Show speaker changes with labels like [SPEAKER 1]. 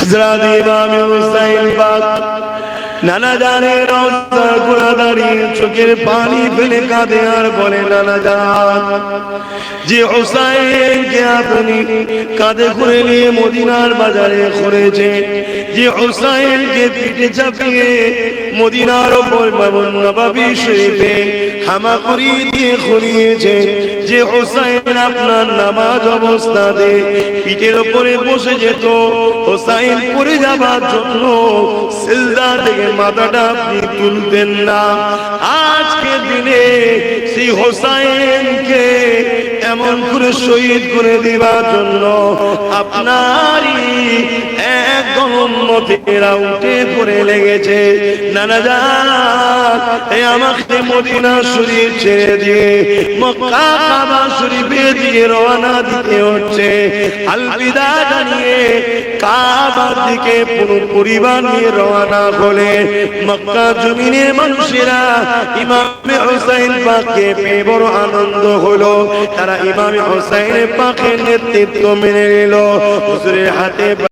[SPEAKER 1] হযরত ইমাম হুসাইন পাক নানা জানের রওজা গুলা দাঁড়িয়ে চোখের পানি ফেলে কাঁদে আর বলে, নানা জান, যে হুসাইনকে আপনি কাঁধে করে নিয়ে মদিনার বাজারে করেছে, যে হুসাইনকে পিঠে চাপিয়ে মদিনার ওপর নববী শরীফে হামাগুড়ি দিয়ে খুঁড়িয়েছে, যে হুসাইন আপনার নামাজ অবস্থাতে পিঠের উপরে বসে যেত, হুসাইন পড়ে যাবার জন্য সিজদা থেকে মাথাটা আপনি তুলতেন না, আজকে দিনে সেই হুসাইনকে এমন করে শহীদ করে দেওয়ার জন্য আপনারই একদম উম্মতেরা উঠে পড়ে লেগেছে। নানা জান, এই আমাকে মদিনা শরীফ ছেড়ে দিয়ে মক্কা কাবা শরীফে দিয়ে রওনা দিতে হচ্ছে। আলবিদা জানিয়ে কাবার দিকে পুরো পরিবার নিয়ে রওনা হলে মক্কা জমিনের মানুষেরা ইমামে হুসাইন পাককে পেয়ে বড় আনন্দ হলো। তারা ইমামে হুসাইন পাকের নেতৃত্ব মেনে নিল। হুজুরের হাতে